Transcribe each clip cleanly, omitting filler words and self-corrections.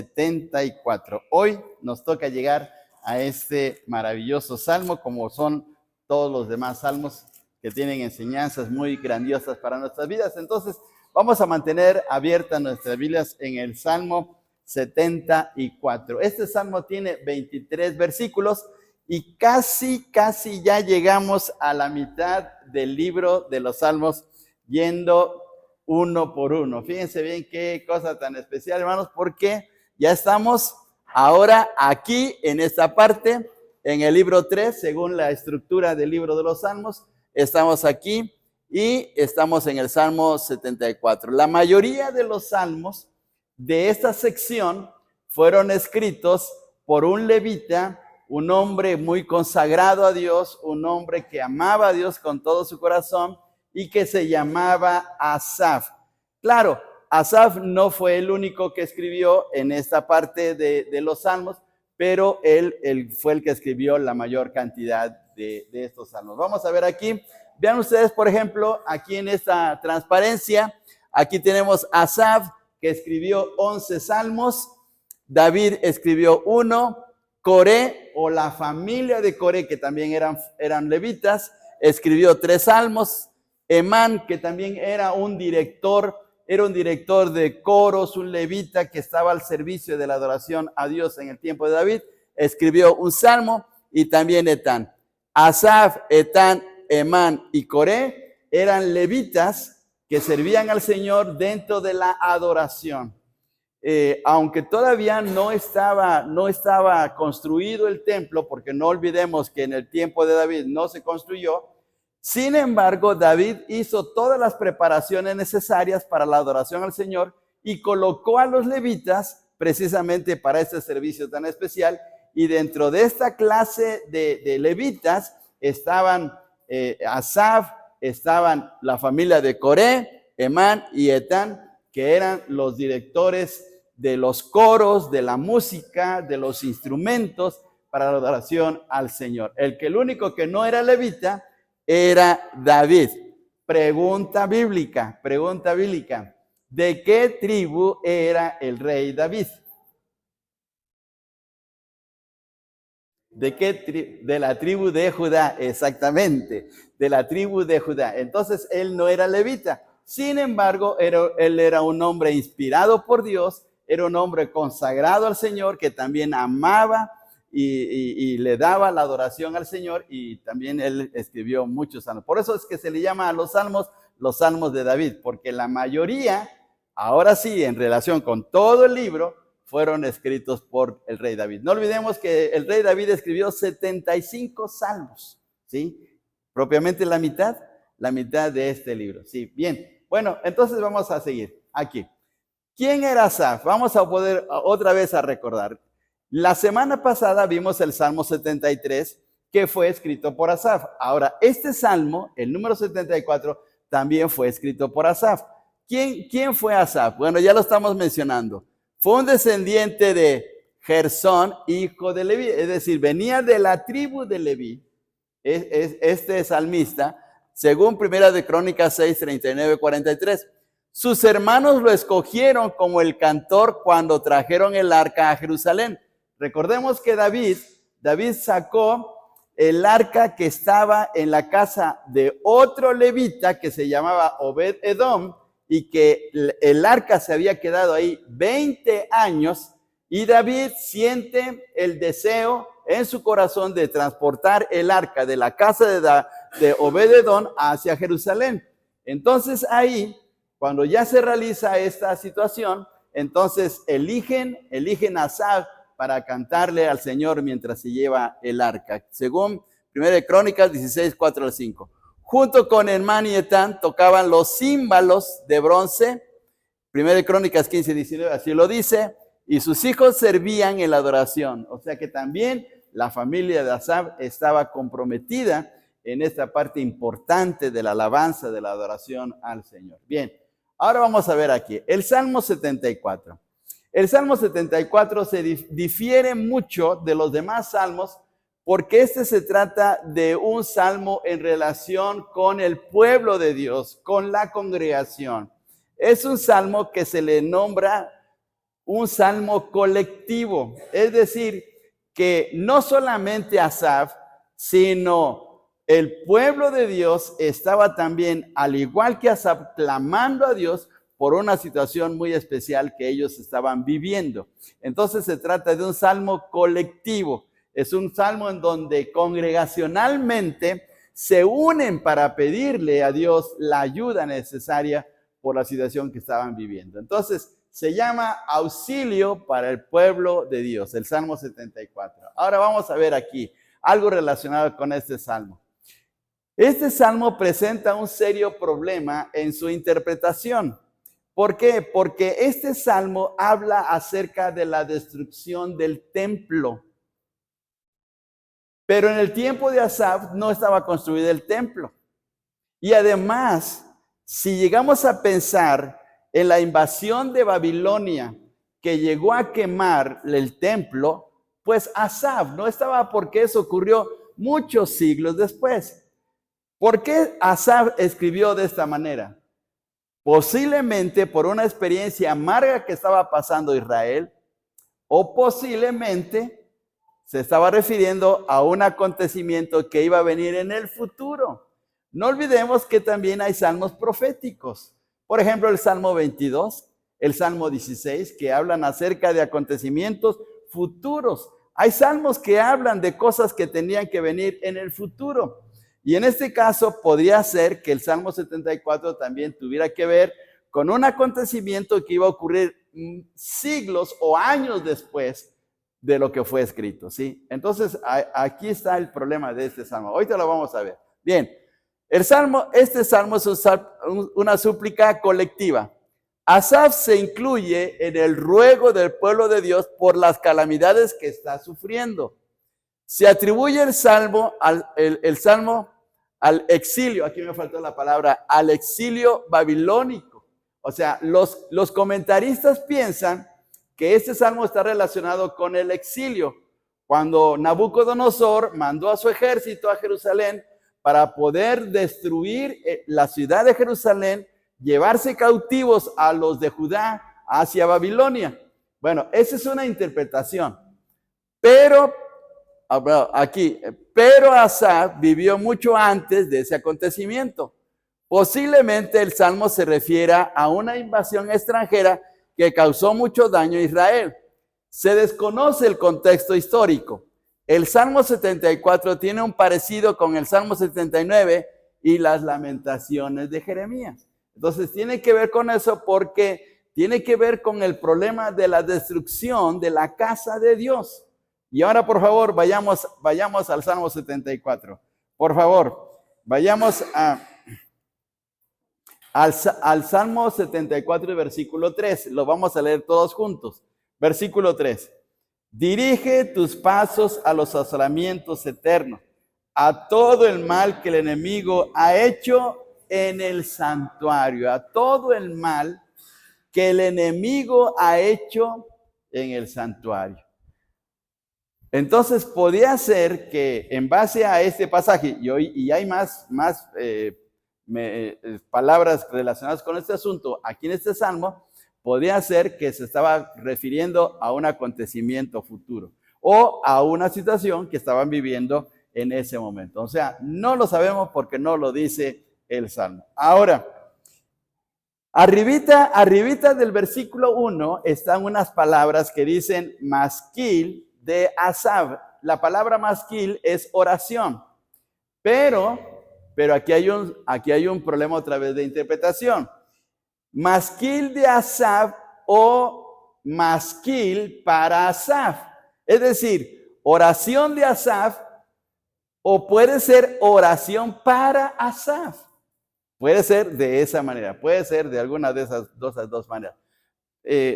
74. Hoy nos toca llegar a este maravilloso salmo, como son todos los demás salmos que tienen enseñanzas muy grandiosas para nuestras vidas. Entonces, vamos a mantener abiertas nuestras Biblias en el Salmo 74. Este salmo tiene 23 versículos y casi ya llegamos a la mitad del libro de los salmos, yendo uno por uno. Fíjense bien qué cosa tan especial, hermanos, porque ya estamos ahora aquí en esta parte, en el libro 3, según la estructura del libro de los salmos. Estamos aquí y estamos en el Salmo 74. La mayoría de los salmos de esta sección fueron escritos por un levita, un hombre muy consagrado a Dios, un hombre que amaba a Dios con todo su corazón y que se llamaba Asaf. Claro, Asaf no fue el único que escribió en esta parte de los salmos, pero él fue el que escribió la mayor cantidad de estos salmos. Vamos a ver aquí, vean ustedes, por ejemplo, aquí en esta transparencia, aquí tenemos Asaf, que escribió 11 salmos, David escribió 1, Coré, o la familia de Coré, que también eran levitas, escribió 3 salmos, Emán, que también era un director de coros, un levita que estaba al servicio de la adoración a Dios en el tiempo de David, escribió un salmo, y también Etán. Asaf, Etán, Emán y Coré eran levitas que servían al Señor dentro de la adoración. Aunque todavía no estaba construido el templo, porque no olvidemos que en el tiempo de David no se construyó. Sin embargo, David hizo todas las preparaciones necesarias para la adoración al Señor y colocó a los levitas precisamente para este servicio tan especial. Y dentro de esta clase de levitas estaban Asaf, estaban la familia de Coré, Emán y Etán, que eran los directores de los coros, de la música, de los instrumentos para la adoración al Señor. El único que no era levita era David. Pregunta bíblica. ¿De qué tribu era el rey David? De la tribu de Judá, exactamente, de la tribu de Judá. Entonces, él no era levita. Sin embargo, él era un hombre inspirado por Dios, era un hombre consagrado al Señor, que también amaba y le daba la adoración al Señor, y también él escribió muchos salmos. Por eso es que se le llama a los salmos de David, porque la mayoría, ahora sí, en relación con todo el libro, fueron escritos por el rey David. No olvidemos que el rey David escribió 75 salmos, ¿sí? Propiamente la mitad de este libro, ¿sí? Bien, bueno, entonces vamos a seguir aquí. ¿Quién era Asaf? Vamos a poder otra vez a recordar. La semana pasada vimos el Salmo 73, que fue escrito por Asaf. Ahora, este salmo, el número 74, también fue escrito por Asaf. ¿Quién fue Asaf? Bueno, ya lo estamos mencionando. Fue un descendiente de Gersón, hijo de Leví, es decir, venía de la tribu de Leví. Este salmista, según Primera de Crónicas 6, 39, 43. Sus hermanos lo escogieron como el cantor cuando trajeron el arca a Jerusalén. Recordemos que David sacó el arca que estaba en la casa de otro levita que se llamaba Obed-Edom, y que el arca se había quedado ahí 20 años, y David siente el deseo en su corazón de transportar el arca de la casa de Obed-Edom hacia Jerusalén. Entonces ahí, cuando ya se realiza esta situación, entonces eligen a Asaf para cantarle al Señor mientras se lleva el arca, según 1 Crónicas 16, 4 al 5. Junto con Emán y Etán tocaban los címbalos de bronce, 1 Crónicas 15, 19, así lo dice, y sus hijos servían en la adoración. O sea que también la familia de Asaf estaba comprometida en esta parte importante de la alabanza, de la adoración al Señor. Bien, ahora vamos a ver aquí, el Salmo 74. El Salmo 74 se difiere mucho de los demás salmos, porque se trata de un salmo en relación con el pueblo de Dios, con la congregación. Es un salmo que se le nombra un salmo colectivo. Es decir, que no solamente Asaf, sino el pueblo de Dios estaba también, al igual que Asaf, clamando a Dios por una situación muy especial que ellos estaban viviendo. Entonces se trata de un salmo colectivo. Es un salmo en donde congregacionalmente se unen para pedirle a Dios la ayuda necesaria por la situación que estaban viviendo. Entonces, se llama auxilio para el pueblo de Dios, el Salmo 74. Ahora vamos a ver aquí algo relacionado con este salmo. Este salmo presenta un serio problema en su interpretación. ¿Por qué? Porque este salmo habla acerca de la destrucción del templo. Pero en el tiempo de Asaf no estaba construido el templo. Y además, si llegamos a pensar en la invasión de Babilonia que llegó a quemar el templo, pues Asaf no estaba, porque eso ocurrió muchos siglos después. ¿Por qué Asaf escribió de esta manera? Posiblemente por una experiencia amarga que estaba pasando Israel, o posiblemente se estaba refiriendo a un acontecimiento que iba a venir en el futuro. No olvidemos que también hay salmos proféticos. Por ejemplo, el Salmo 22, el Salmo 16, que hablan acerca de acontecimientos futuros. Hay salmos que hablan de cosas que tenían que venir en el futuro. Y en este caso podría ser que el Salmo 74 también tuviera que ver con un acontecimiento que iba a ocurrir siglos o años después de lo que fue escrito, ¿sí? Entonces, aquí está el problema de este salmo. Ahorita lo vamos a ver. Bien, este salmo es una súplica colectiva. Asaf se incluye en el ruego del pueblo de Dios por las calamidades que está sufriendo. Se atribuye el salmo al exilio, aquí me faltó la palabra, al exilio babilónico. O sea, los comentaristas piensan que este salmo está relacionado con el exilio, cuando Nabucodonosor mandó a su ejército a Jerusalén para poder destruir la ciudad de Jerusalén, llevarse cautivos a los de Judá hacia Babilonia. Bueno, esa es una interpretación, pero Asaf vivió mucho antes de ese acontecimiento. Posiblemente el salmo se refiera a una invasión extranjera que causó mucho daño a Israel. Se desconoce el contexto histórico. El Salmo 74 tiene un parecido con el Salmo 79 y las lamentaciones de Jeremías. Entonces tiene que ver con eso porque tiene que ver con el problema de la destrucción de la casa de Dios. Y ahora, por favor, vayamos al Salmo 74. Por favor, vayamos al Salmo 74 y versículo 3. Lo vamos a leer todos juntos. Versículo 3. Dirige tus pasos a los asolamientos eternos, a todo el mal que el enemigo ha hecho en el santuario, a todo el mal que el enemigo ha hecho en el santuario. Entonces podía ser que en base a este pasaje, y hay más palabras relacionadas con este asunto aquí en este salmo, podría ser que se estaba refiriendo a un acontecimiento futuro o a una situación que estaban viviendo en ese momento. O sea, no lo sabemos porque no lo dice el salmo. Ahora, arribita del versículo 1 están unas palabras que dicen masquil de Asaf. La palabra masquil es oración, pero aquí hay un problema otra vez de interpretación. Masquil de Asaf o masquil para Asaf. Es decir, oración de Asaf o puede ser oración para Asaf. Puede ser de esa manera, puede ser de alguna de esas dos maneras.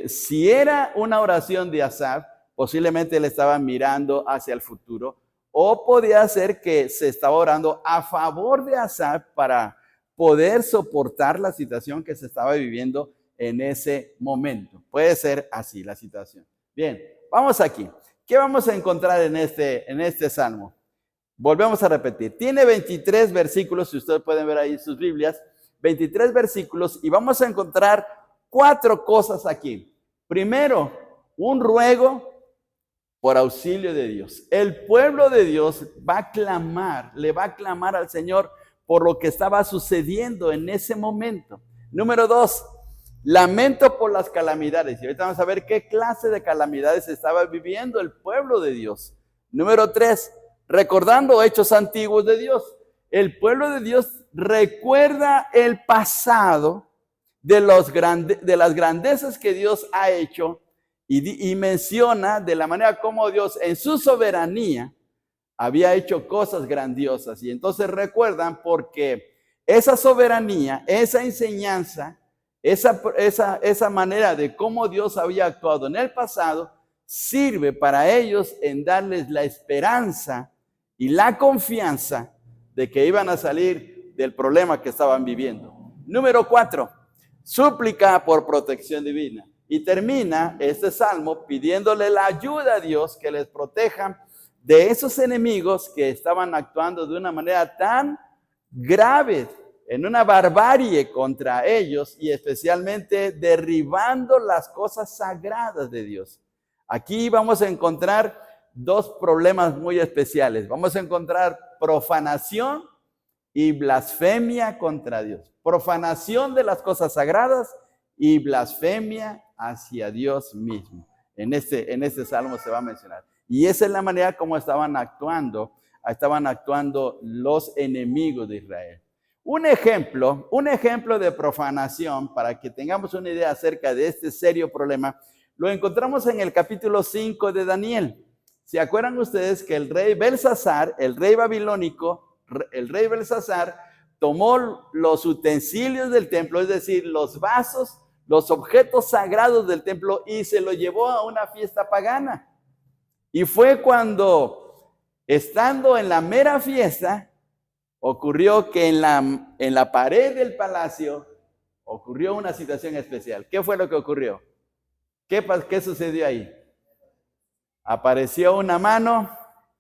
Si era una oración de Asaf, posiblemente él estaba mirando hacia el futuro, o podía ser que se estaba orando a favor de Asaf para poder soportar la situación que se estaba viviendo en ese momento. Puede ser así la situación. Bien, vamos aquí. ¿Qué vamos a encontrar en este salmo? Volvemos a repetir. Tiene 23 versículos, si ustedes pueden ver ahí sus Biblias, 23 versículos, y vamos a encontrar 4 cosas aquí. Primero, un ruego por auxilio de Dios. El pueblo de Dios va a clamar, le va a clamar al Señor por lo que estaba sucediendo en ese momento. Número 2, lamento por las calamidades. Y ahorita vamos a ver qué clase de calamidades estaba viviendo el pueblo de Dios. Número 3, recordando hechos antiguos de Dios. El pueblo de Dios recuerda el pasado de las grandezas que Dios ha hecho y menciona de la manera como Dios en su soberanía había hecho cosas grandiosas. Y entonces recuerdan porque esa soberanía, esa enseñanza, esa manera de cómo Dios había actuado en el pasado, sirve para ellos en darles la esperanza y la confianza de que iban a salir del problema que estaban viviendo. Número 4, súplica por protección divina. Y termina este salmo pidiéndole la ayuda a Dios que les proteja de esos enemigos que estaban actuando de una manera tan grave, en una barbarie contra ellos y especialmente derribando las cosas sagradas de Dios. Aquí vamos a encontrar dos problemas muy especiales. Vamos a encontrar profanación y blasfemia contra Dios. Profanación de las cosas sagradas y blasfemia hacia Dios mismo. En este salmo se va a mencionar. Y esa es la manera como estaban actuando los enemigos de Israel. Un ejemplo de profanación, para que tengamos una idea acerca de este serio problema, lo encontramos en el capítulo 5 de Daniel. ¿Se acuerdan ustedes que el rey Belsasar, el rey babilónico, el rey Belsasar, tomó los utensilios del templo, es decir, los vasos, los objetos sagrados del templo, y se lo llevó a una fiesta pagana? Y fue cuando, estando en la mera fiesta, ocurrió que en la pared del palacio ocurrió una situación especial. ¿Qué fue lo que ocurrió? ¿Qué sucedió ahí? Apareció una mano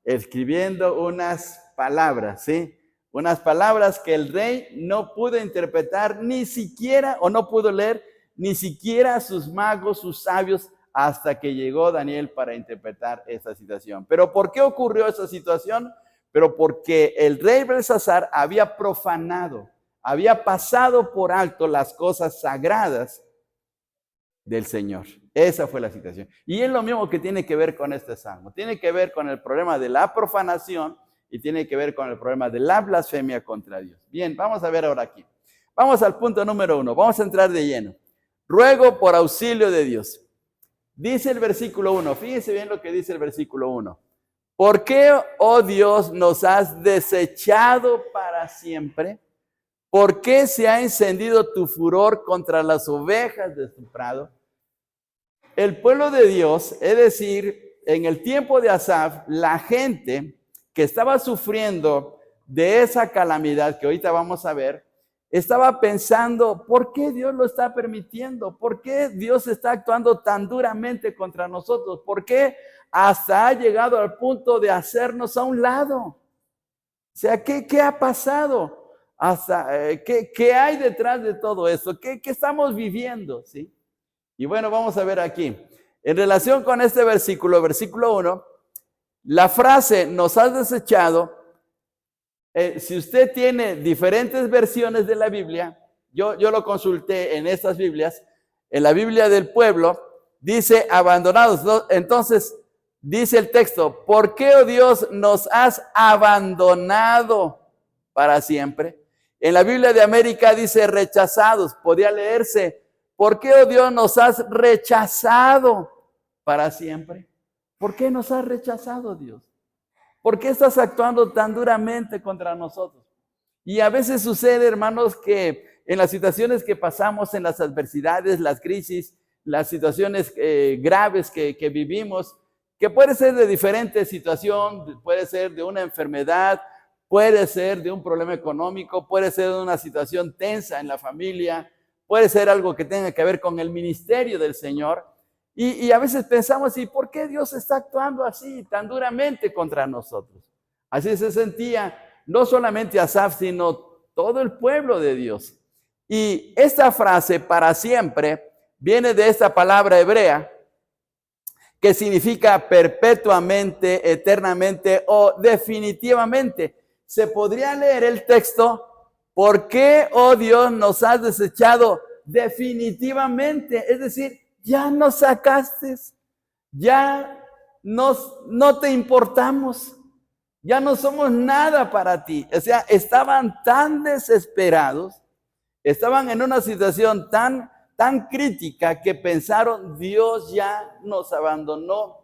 escribiendo unas palabras, ¿sí? Unas palabras que el rey no pudo interpretar ni siquiera, o no pudo leer, ni siquiera sus magos, sus sabios, hasta que llegó Daniel para interpretar esa situación. ¿Pero por qué ocurrió esa situación? Pero porque el rey Belsasar había profanado, había pasado por alto las cosas sagradas del Señor. Esa fue la situación. Y es lo mismo que tiene que ver con este salmo. Tiene que ver con el problema de la profanación y tiene que ver con el problema de la blasfemia contra Dios. Bien, vamos a ver ahora aquí. Vamos al punto número 1. Vamos a entrar de lleno. Ruego por auxilio de Dios. Dice el versículo 1. Fíjense bien lo que dice el versículo 1. ¿Por qué, oh Dios, nos has desechado para siempre? ¿Por qué se ha encendido tu furor contra las ovejas de tu prado? El pueblo de Dios, es decir, en el tiempo de Asaf, la gente que estaba sufriendo de esa calamidad que ahorita vamos a ver, estaba pensando, ¿por qué Dios lo está permitiendo? ¿Por qué Dios está actuando tan duramente contra nosotros? ¿Por qué hasta ha llegado al punto de hacernos a un lado? O sea, ¿qué ha pasado? ¿Qué hay detrás de todo esto? ¿Qué estamos viviendo? ¿Sí? Y bueno, vamos a ver aquí. En relación con este versículo 1, la frase nos has desechado. Si usted tiene diferentes versiones de la Biblia, yo lo consulté en estas Biblias, en la Biblia del pueblo, dice abandonados. Entonces, dice el texto, ¿por qué, oh Dios, nos has abandonado para siempre? En la Biblia de América dice rechazados. Podría leerse, ¿por qué, oh Dios, nos has rechazado para siempre? ¿Por qué nos has rechazado, Dios? ¿Por qué estás actuando tan duramente contra nosotros? Y a veces sucede, hermanos, que en las situaciones que pasamos, en las adversidades, las crisis, las situaciones graves que vivimos, que puede ser de diferente situación, puede ser de una enfermedad, puede ser de un problema económico, puede ser de una situación tensa en la familia, puede ser algo que tenga que ver con el ministerio del Señor. Y a veces pensamos, ¿y por qué Dios está actuando así, tan duramente contra nosotros? Así se sentía no solamente Asaf, sino todo el pueblo de Dios. Y esta frase, para siempre, viene de esta palabra hebrea, que significa perpetuamente, eternamente o definitivamente. Se podría leer el texto, ¿por qué, oh Dios, nos has desechado definitivamente? Es decir, ya nos sacaste, ya no te importamos, ya no somos nada para ti. O sea, estaban tan desesperados, estaban en una situación tan crítica que pensaron, Dios ya nos abandonó,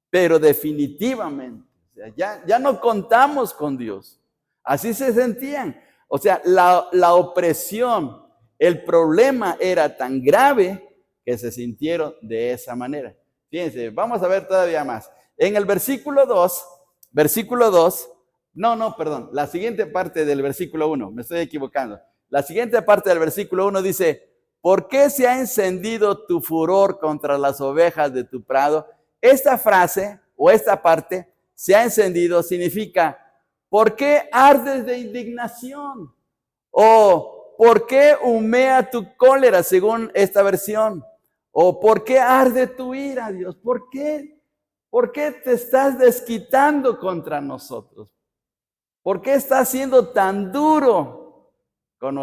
pero definitivamente. O sea, ya no contamos con Dios. Así se sentían. O sea, la opresión, el problema era tan grave que se sintieron de esa manera. Fíjense, vamos a ver todavía más. En el versículo 2, perdón, la siguiente parte del versículo 1, me estoy equivocando. La siguiente parte del versículo 1 dice, ¿por qué se ha encendido tu furor contra las ovejas de tu prado? Esta frase o esta parte, se ha encendido, significa, ¿por qué ardes de indignación? O ¿por qué humea tu cólera, según esta versión? O ¿por qué arde tu ira, Dios? ¿Por qué? ¿Por qué te estás desquitando contra nosotros? ¿Por qué estás siendo tan duro con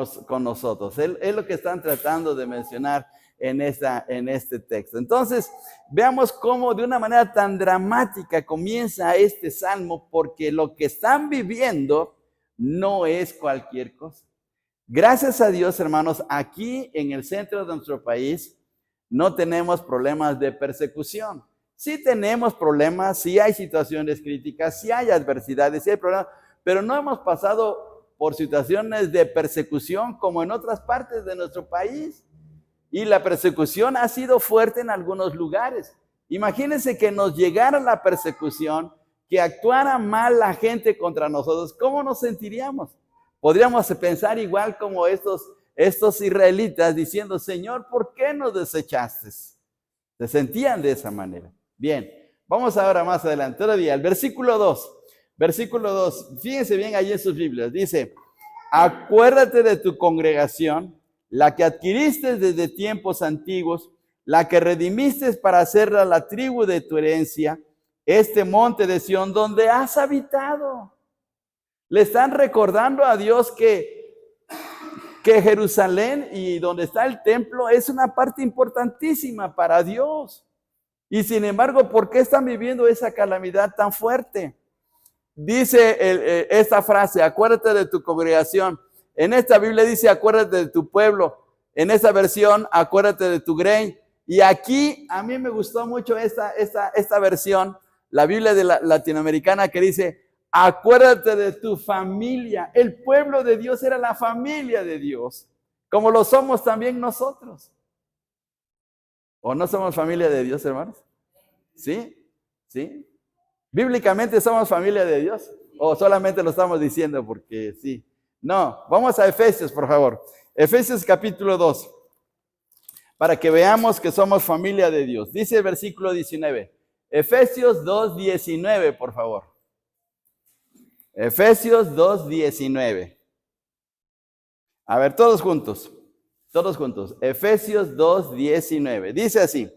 nosotros? Es lo que están tratando de mencionar en este texto. Entonces, veamos cómo de una manera tan dramática comienza este salmo, porque lo que están viviendo no es cualquier cosa. Gracias a Dios, hermanos, aquí en el centro de nuestro país no tenemos problemas de persecución. Sí tenemos problemas, sí hay situaciones críticas, sí hay adversidades, sí hay problemas, pero no hemos pasado por situaciones de persecución como en otras partes de nuestro país. Y la persecución ha sido fuerte en algunos lugares. Imagínense que nos llegara la persecución, que actuara mal la gente contra nosotros, ¿cómo nos sentiríamos? Podríamos pensar igual como estos israelitas diciendo, Señor, ¿por qué nos desechaste? Se sentían de esa manera. Bien, vamos ahora más adelante, todavía, el versículo 2. Versículo 2, fíjense bien allí en sus Biblias, dice, acuérdate de tu congregación, la que adquiriste desde tiempos antiguos, la que redimiste para hacerla la tribu de tu herencia, este monte de Sión donde has habitado. Le están recordando a Dios que Jerusalén y donde está el templo es una parte importantísima para Dios. Y sin embargo, ¿por qué están viviendo esa calamidad tan fuerte? Dice esta frase, acuérdate de tu congregación. En esta Biblia dice, acuérdate de tu pueblo. En esta versión, acuérdate de tu grey. Y aquí, a mí me gustó mucho esta versión, la Biblia de la latinoamericana, que dice, acuérdate de tu familia. El pueblo de Dios era la familia de Dios, como lo somos también nosotros. ¿O no somos familia de Dios, hermanos? ¿Sí? ¿Sí? ¿Bíblicamente somos familia de Dios? ¿O solamente lo estamos diciendo porque sí? No, vamos a Efesios, por favor. Efesios capítulo 2. Para que veamos que somos familia de Dios. Dice el versículo 19. Efesios 2:19, por favor. Efesios 2:19. A ver, todos juntos. Todos juntos. Efesios 2:19. Dice así.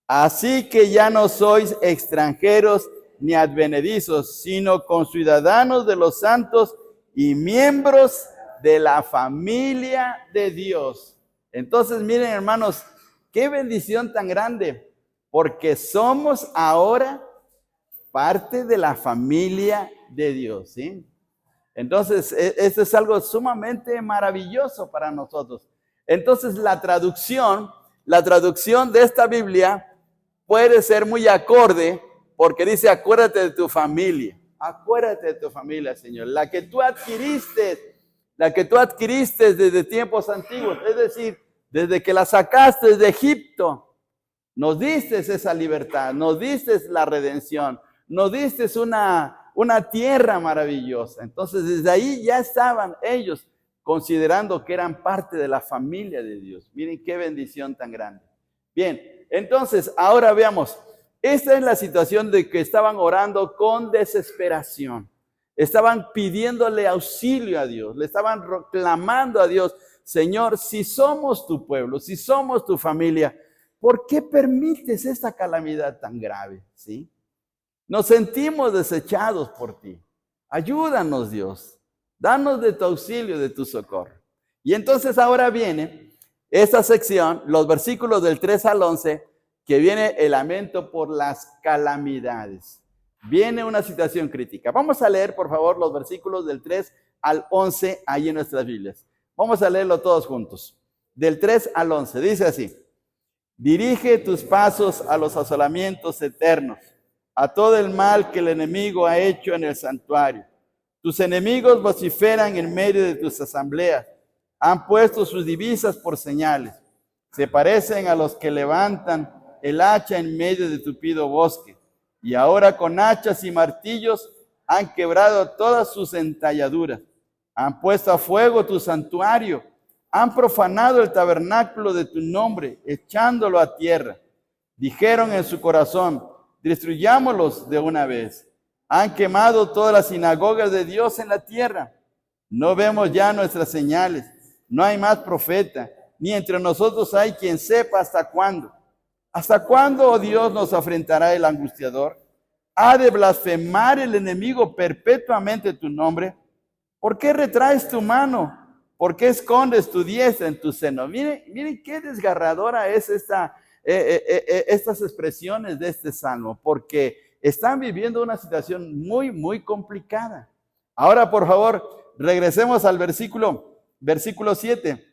Así que ya no sois extranjeros ni advenedizos, sino conciudadanos de los santos y miembros de la familia de Dios. Entonces, miren, hermanos, qué bendición tan grande, porque somos ahora parte de la familia de Dios, ¿sí? Entonces, esto es algo sumamente maravilloso para nosotros. Entonces, la traducción de esta Biblia puede ser muy acorde, porque dice, acuérdate de tu familia. Acuérdate de tu familia, Señor. La que tú adquiriste desde tiempos antiguos. Es decir, desde que la sacaste de Egipto, nos diste esa libertad, nos diste la redención, nos diste una tierra maravillosa. Entonces, desde ahí ya estaban ellos considerando que eran parte de la familia de Dios. Miren qué bendición tan grande. Bien, entonces, ahora veamos. Esta es la situación de que estaban orando con desesperación. Estaban pidiéndole auxilio a Dios. Le estaban clamando a Dios. Señor, si somos tu pueblo, si somos tu familia, ¿por qué permites esta calamidad tan grave? ¿Sí? Nos sentimos desechados por ti. Ayúdanos, Dios. Danos de tu auxilio, de tu socorro. Y entonces ahora viene esta sección, los versículos del 3 al 11, que viene el lamento por las calamidades. Viene una situación crítica. Vamos a leer, por favor, los versículos del 3 al 11 ahí en nuestras Biblias. Vamos a leerlo todos juntos. Del 3 al 11, dice así: dirige tus pasos a los asolamientos eternos, a todo el mal que el enemigo ha hecho en el santuario. Tus enemigos vociferan en medio de tus asambleas, han puesto sus divisas por señales. Se parecen a los que levantan el hacha en medio de tupido bosque, y ahora con hachas y martillos han quebrado todas sus entalladuras. Han puesto a fuego tu santuario, han profanado el tabernáculo de tu nombre, echándolo a tierra. Dijeron en su corazón: destruyámoslos de una vez. Han quemado todas las sinagogas de Dios en la tierra. No vemos ya nuestras señales. No hay más profeta, ni entre nosotros hay quien sepa hasta cuándo. ¿Hasta cuándo, oh Dios, nos afrentará el angustiador? ¿Ha de blasfemar el enemigo perpetuamente tu nombre? ¿Por qué retraes tu mano? ¿Por qué escondes tu diestra en tu seno? Miren qué desgarradora es estas expresiones de este salmo, porque están viviendo una situación muy, muy complicada. Ahora, por favor, regresemos al versículo 7.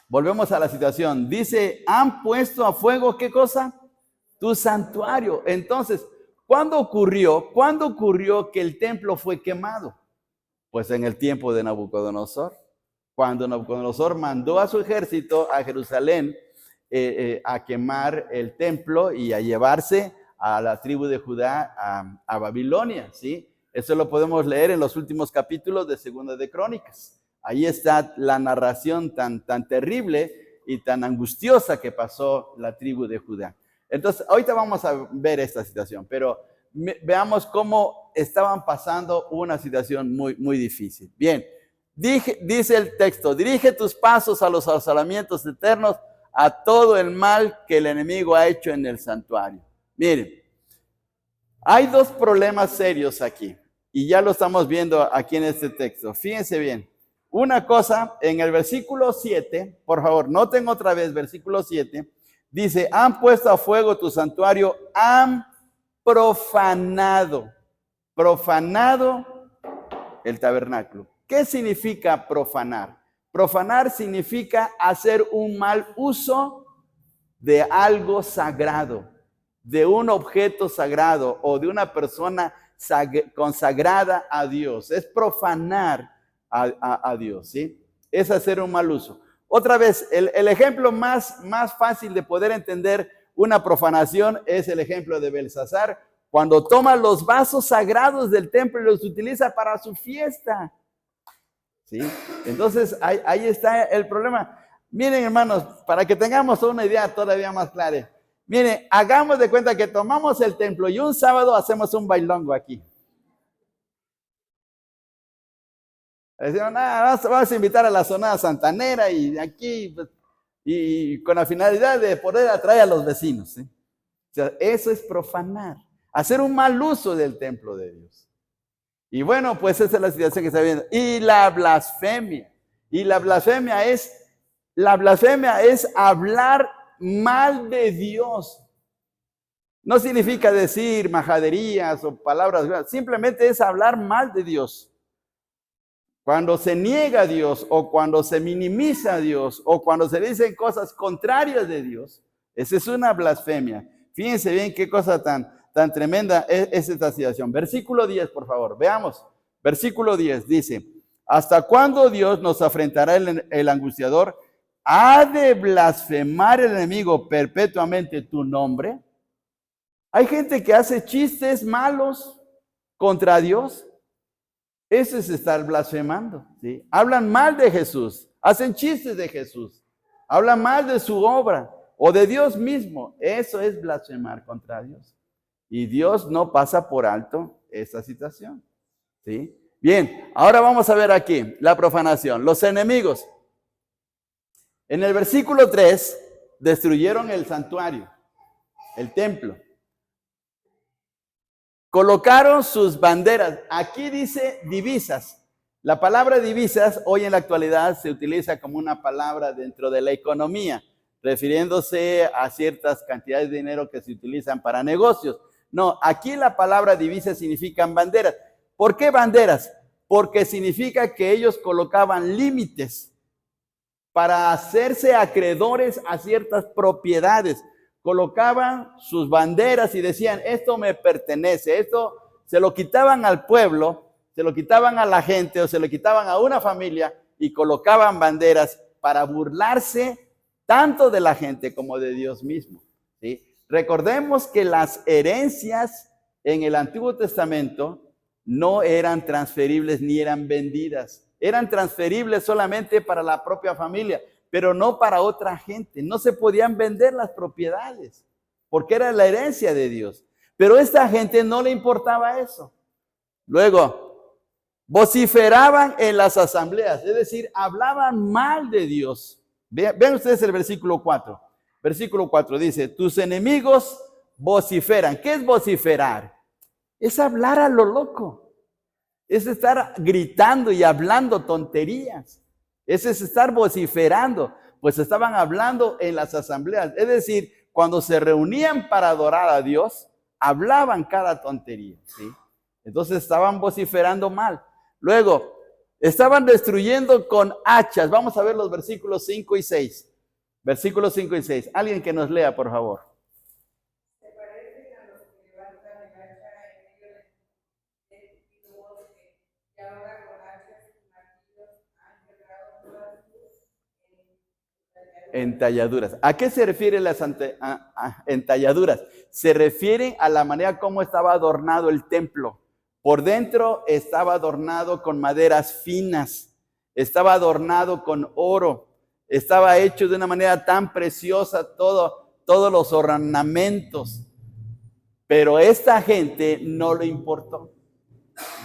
Volvemos a la situación. Dice, han puesto a fuego, ¿qué cosa? Tu santuario. Entonces, ¿cuándo ocurrió que el templo fue quemado? Pues en el tiempo de Nabucodonosor. Cuando Nabucodonosor mandó a su ejército a Jerusalén a quemar el templo y a llevarse a la tribu de Judá a Babilonia, ¿sí? Eso lo podemos leer en los últimos capítulos de Segunda de Crónicas. Ahí está la narración tan terrible y tan angustiosa que pasó la tribu de Judá. Entonces, ahorita vamos a ver esta situación, pero veamos cómo estaban pasando una situación muy, muy difícil. Bien, dice el texto: dirige tus pasos a los asolamientos eternos, a todo el mal que el enemigo ha hecho en el santuario. Miren, hay dos problemas serios aquí, y ya lo estamos viendo aquí en este texto. Fíjense bien. Una cosa, en el versículo 7, por favor, noten otra vez, versículo 7, dice, han puesto a fuego tu santuario, han profanado el tabernáculo. ¿Qué significa profanar? Profanar significa hacer un mal uso de algo sagrado, de un objeto sagrado o de una persona consagrada a Dios. Es profanar a Dios, ¿sí? Es hacer un mal uso. Otra vez, el ejemplo más fácil de poder entender una profanación es el ejemplo de Belsasar, cuando toma los vasos sagrados del templo y los utiliza para su fiesta, ¿sí? Entonces, ahí está el problema. Miren, hermanos, para que tengamos una idea todavía más clara, miren, hagamos de cuenta que tomamos el templo y un sábado hacemos un bailongo aquí. Decimos, vamos a invitar a la Sonora Santanera y aquí, y con la finalidad de poder atraer a los vecinos, ¿sí? O sea, eso es profanar, hacer un mal uso del templo de Dios. Y bueno, pues esa es la situación que está viendo. Y la blasfemia. Y la blasfemia es hablar mal de Dios. No significa decir majaderías o palabras, simplemente es hablar mal de Dios. Cuando se niega a Dios o cuando se minimiza a Dios o cuando se dicen cosas contrarias de Dios, esa es una blasfemia. Fíjense bien qué cosa tan tremenda es esta situación. Versículo 10, por favor, veamos. Versículo 10 dice, ¿hasta cuándo Dios nos afrentará el angustiador? ¿Ha de blasfemar el enemigo perpetuamente tu nombre? Hay gente que hace chistes malos contra Dios. Eso es estar blasfemando, ¿sí? Hablan mal de Jesús, hacen chistes de Jesús, hablan mal de su obra o de Dios mismo. Eso es blasfemar contra Dios. Y Dios no pasa por alto esta situación, ¿sí? Bien, ahora vamos a ver aquí la profanación, los enemigos. En el versículo 3 destruyeron el santuario, el templo. Colocaron sus banderas. Aquí dice divisas. La palabra divisas hoy en la actualidad se utiliza como una palabra dentro de la economía, refiriéndose a ciertas cantidades de dinero que se utilizan para negocios. No, aquí la palabra divisas significan banderas. ¿Por qué banderas? Porque significa que ellos colocaban límites para hacerse acreedores a ciertas propiedades. Colocaban sus banderas y decían, esto me pertenece, esto se lo quitaban al pueblo, se lo quitaban a la gente o se lo quitaban a una familia y colocaban banderas para burlarse tanto de la gente como de Dios mismo, ¿sí? Recordemos que las herencias en el Antiguo Testamento no eran transferibles ni eran vendidas. Eran transferibles solamente para la propia familia, pero no para otra gente. No se podían vender las propiedades, porque era la herencia de Dios. Pero a esta gente no le importaba eso. Luego, vociferaban en las asambleas, es decir, hablaban mal de Dios. Vean ustedes el versículo 4. Versículo 4 dice, tus enemigos vociferan. ¿Qué es vociferar? Es hablar a lo loco. Es estar gritando y hablando tonterías. Ese es estar vociferando. Pues estaban hablando en las asambleas. Es decir, cuando se reunían para adorar a Dios, hablaban cada tontería, ¿sí? Entonces estaban vociferando mal. Luego, estaban destruyendo con hachas. Vamos a ver los versículos 5 y 6. Versículos 5 y 6. Alguien que nos lea, por favor. Se parecen a los que levantan el hacha en medio del bosque, y ahora con hachas y martillos han quebrado todas sus entalladuras. ¿A qué se refieren las entalladuras? Se refieren a la manera como estaba adornado el templo. Por dentro estaba adornado con maderas finas, estaba adornado con oro, estaba hecho de una manera tan preciosa todos los ornamentos. Pero esta gente no le importó.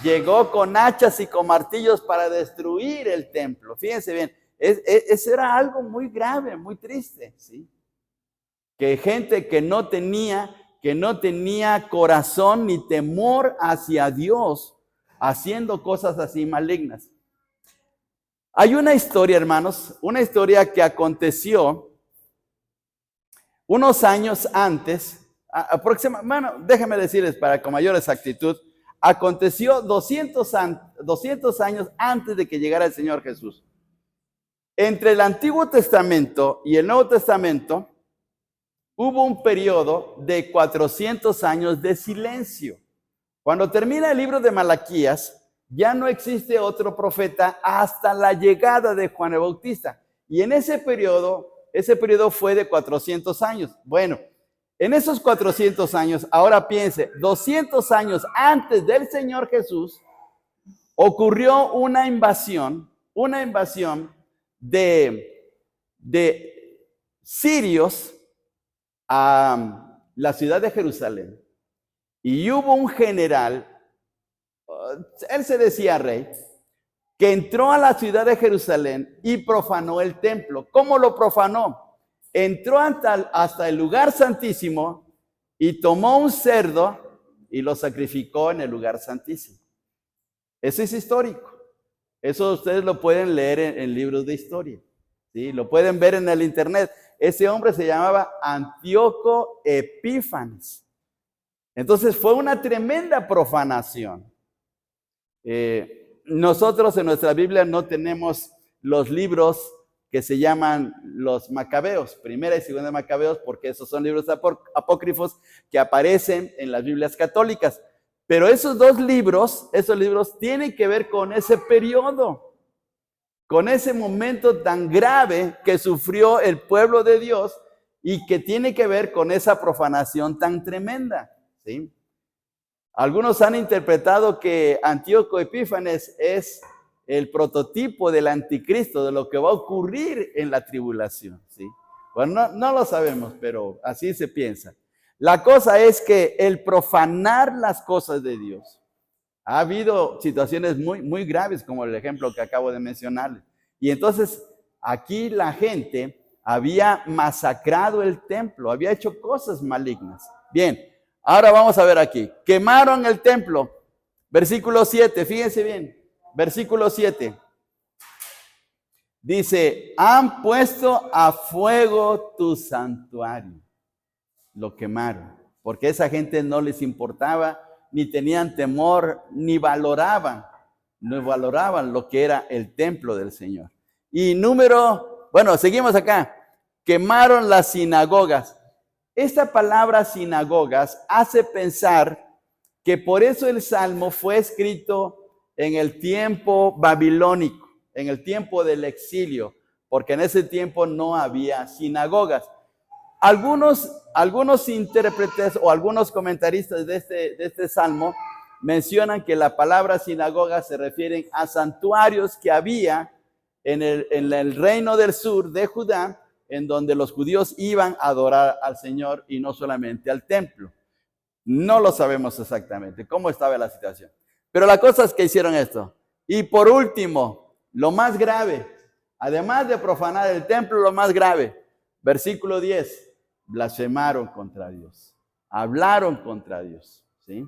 Llegó con hachas y con martillos para destruir el templo. Fíjense bien, eso era algo muy grave, muy triste, ¿sí? Que gente que no tenía corazón ni temor hacia Dios, haciendo cosas así malignas. Hay una historia, hermanos, una historia que aconteció unos años antes, bueno, déjenme decirles para con mayor exactitud, aconteció 200 años antes de que llegara el Señor Jesús. Entre el Antiguo Testamento y el Nuevo Testamento hubo un periodo de 400 años de silencio. Cuando termina el libro de Malaquías, ya no existe otro profeta hasta la llegada de Juan el Bautista. Y en ese periodo fue de 400 años. Bueno, en esos 400 años, ahora piense, 200 años antes del Señor Jesús, ocurrió una invasión de sirios a la ciudad de Jerusalén. Y hubo un general, él se decía rey, que entró a la ciudad de Jerusalén y profanó el templo. ¿Cómo lo profanó? Entró hasta el lugar santísimo y tomó un cerdo y lo sacrificó en el lugar santísimo. Eso es histórico. Eso ustedes lo pueden leer en libros de historia, ¿sí? Lo pueden ver en el internet. Ese hombre se llamaba Antíoco Epífanes. Entonces fue una tremenda profanación. Nosotros en nuestra Biblia no tenemos los libros que se llaman los Macabeos, Primera y Segunda de Macabeos, porque esos son libros apócrifos que aparecen en las Biblias católicas. Pero esos libros tienen que ver con ese periodo, con ese momento tan grave que sufrió el pueblo de Dios y que tiene que ver con esa profanación tan tremenda, ¿sí? Algunos han interpretado que Antíoco Epífanes es el prototipo del anticristo, de lo que va a ocurrir en la tribulación, ¿sí? Bueno, no lo sabemos, pero así se piensa. La cosa es que el profanar las cosas de Dios, ha habido situaciones muy, muy graves, como el ejemplo que acabo de mencionarles. Y entonces aquí la gente había masacrado el templo, había hecho cosas malignas. Bien, ahora vamos a ver aquí. Quemaron el templo. Versículo 7, fíjense bien. Versículo 7. Dice, han puesto a fuego tu santuario. Lo quemaron, porque esa gente no les importaba, ni tenían temor, ni valoraban lo que era el templo del Señor. Y seguimos acá. Quemaron las sinagogas. Esta palabra sinagogas hace pensar que por eso el Salmo fue escrito en el tiempo babilónico, en el tiempo del exilio, porque en ese tiempo no había sinagogas. Algunos intérpretes o algunos comentaristas de este salmo mencionan que la palabra sinagoga se refiere a santuarios que había en el reino del sur de Judá, en donde los judíos iban a adorar al Señor y no solamente al templo. No lo sabemos exactamente cómo estaba la situación. Pero la cosa es que hicieron esto. Y por último, lo más grave, además de profanar el templo, lo más grave, versículo 10. Blasfemaron contra Dios, hablaron contra Dios, ¿sí?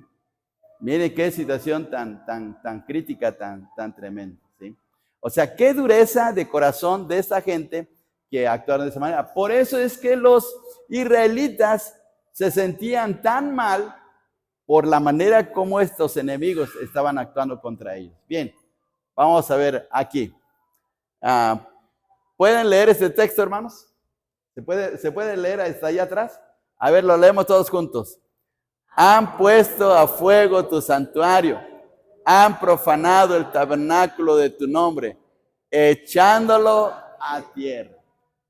Mire qué situación tan crítica, tan tremenda, ¿sí? O sea, qué dureza de corazón de esta gente que actuaron de esa manera. Por eso es que los israelitas se sentían tan mal por la manera como estos enemigos estaban actuando contra ellos. Bien, vamos a ver aquí. ¿Pueden leer este texto, hermanos? ¿Se puede leer hasta allá atrás? A ver, lo leemos todos juntos. Han puesto a fuego tu santuario, han profanado el tabernáculo de tu nombre, echándolo a tierra.